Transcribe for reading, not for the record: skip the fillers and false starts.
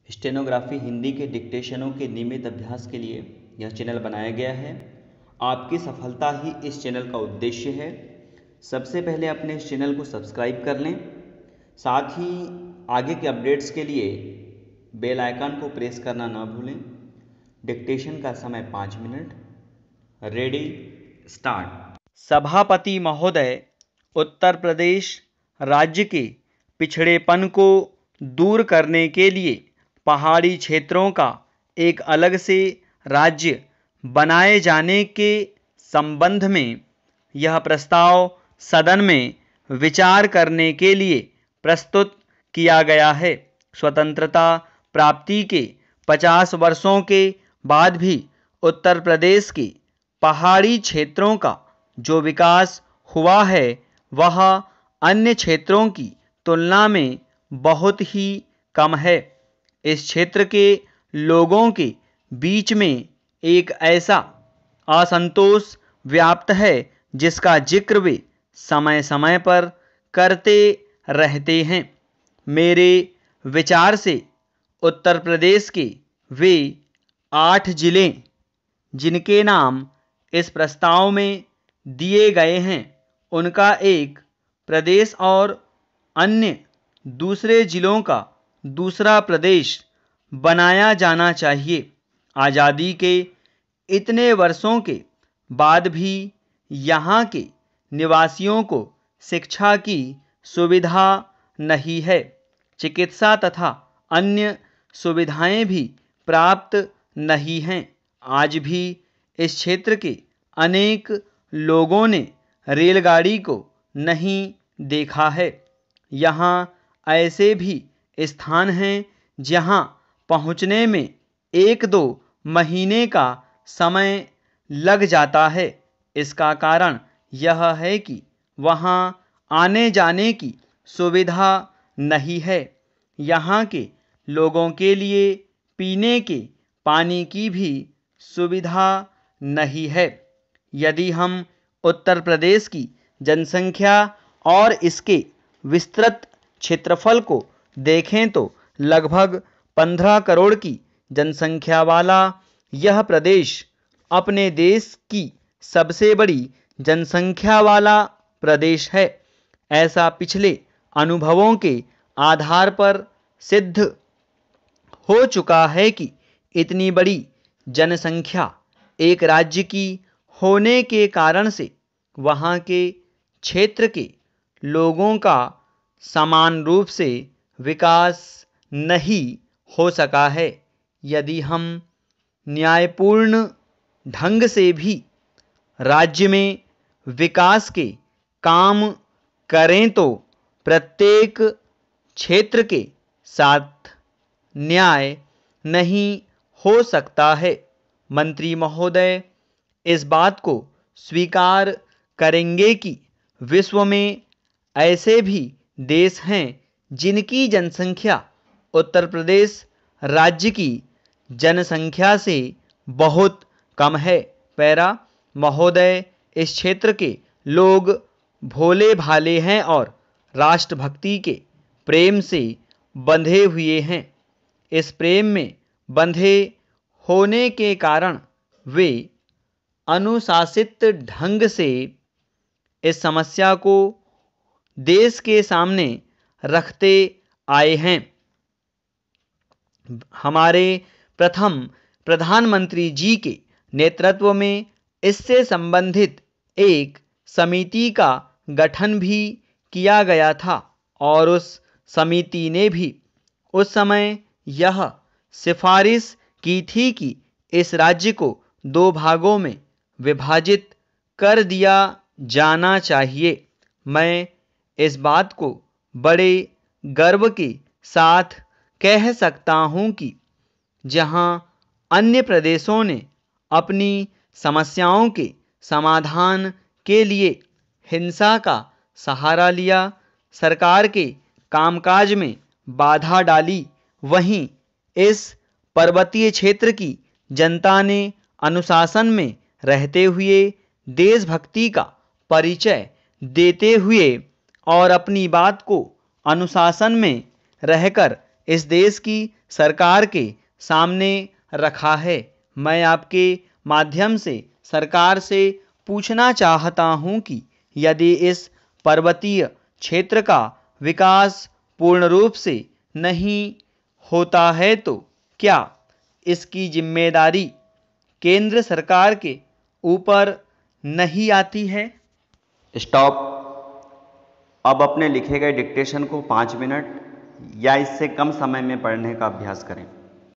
Stenography Hindi के डिक्टेशनों के नियमित अभ्यास के लिए यह चैनल बनाया गया है। आपकी सफलता ही इस चैनल का उद्देश्य है। सबसे पहले अपने इस चैनल को सब्सक्राइब कर लें, साथ ही आगे के अपडेट्स के लिए बेल आइकन को प्रेस करना ना भूलें। डिक्टेशन का समय 5 मिनट। Ready, start. सभापति महोदय, उत्तर प्रदेश राज्य के पिछड़ेपन को दूर करने के लिए पहाड़ी क्षेत्रों का एक अलग से राज्य बनाए जाने के संबंध में यह प्रस्ताव सदन में विचार करने के लिए प्रस्तुत किया गया है। स्वतंत्रता प्राप्ति के 50 वर्षों के बाद भी उत्तर प्रदेश के पहाड़ी क्षेत्रों का जो विकास हुआ है वह अन्य क्षेत्रों की तुलना में बहुत ही कम है। इस क्षेत्र के लोगों के बीच में एक ऐसा असंतोष व्याप्त है जिसका जिक्र वे समय समय पर करते रहते हैं। मेरे विचार से उत्तर प्रदेश के वे 8 जिले जिनके नाम इस प्रस्ताव में दिए गए हैं उनका एक प्रदेश और अन्य दूसरे जिलों का दूसरा प्रदेश बनाया जाना चाहिए। आज़ादी के इतने वर्षों के बाद भी यहाँ के निवासियों को शिक्षा की सुविधा नहीं है। चिकित्सा तथा अन्य सुविधाएं भी प्राप्त नहीं हैं। आज भी इस क्षेत्र के अनेक लोगों ने रेलगाड़ी को नहीं देखा है। यहाँ ऐसे भी स्थान हैं जहाँ पहुँचने में 1-2 महीने का समय लग जाता है। इसका कारण यह है कि वहाँ आने जाने की सुविधा नहीं है। यहाँ के लोगों के लिए पीने के पानी की भी सुविधा नहीं है। यदि हम उत्तर प्रदेश की जनसंख्या और इसके विस्तृत क्षेत्रफल को देखें तो लगभग 15 करोड़ की जनसंख्या वाला यह प्रदेश अपने देश की सबसे बड़ी जनसंख्या वाला प्रदेश है। ऐसा पिछले अनुभवों के आधार पर सिद्ध हो चुका है कि इतनी बड़ी जनसंख्या एक राज्य की होने के कारण से वहाँ के क्षेत्र के लोगों का समान रूप से विकास नहीं हो सका है। यदि हम न्यायपूर्ण ढंग से भी राज्य में विकास के काम करें तो प्रत्येक क्षेत्र के साथ न्याय नहीं हो सकता है। मंत्री महोदय इस बात को स्वीकार करेंगे कि विश्व में ऐसे भी देश हैं जिनकी जनसंख्या उत्तर प्रदेश राज्य की जनसंख्या से बहुत कम है। पैरा महोदय, इस क्षेत्र के लोग भोले भाले हैं और राष्ट्रभक्ति के प्रेम से बंधे हुए हैं। इस प्रेम में बंधे होने के कारण वे अनुशासित ढंग से इस समस्या को देश के सामने रखते आए हैं। हमारे प्रथम प्रधानमंत्री जी के नेतृत्व में इससे संबंधित एक समिति का गठन भी किया गया था और उस समिति ने भी उस समय यह सिफारिश की थी कि इस राज्य को 2 भागों में विभाजित कर दिया जाना चाहिए। मैं इस बात को बड़े गर्व के साथ कह सकता हूँ कि जहाँ अन्य प्रदेशों ने अपनी समस्याओं के समाधान के लिए हिंसा का सहारा लिया, सरकार के कामकाज में बाधा डाली, वहीं इस पर्वतीय क्षेत्र की जनता ने अनुशासन में रहते हुए देशभक्ति का परिचय देते हुए और अपनी बात को अनुशासन में रहकर इस देश की सरकार के सामने रखा है। मैं आपके माध्यम से सरकार से पूछना चाहता हूं कि यदि इस पर्वतीय क्षेत्र का विकास पूर्ण रूप से नहीं होता है तो क्या इसकी जिम्मेदारी केंद्र सरकार के ऊपर नहीं आती है? स्टॉप। अब अपने लिखे गए डिक्टेशन को 5 मिनट या इससे कम समय में पढ़ने का अभ्यास करें।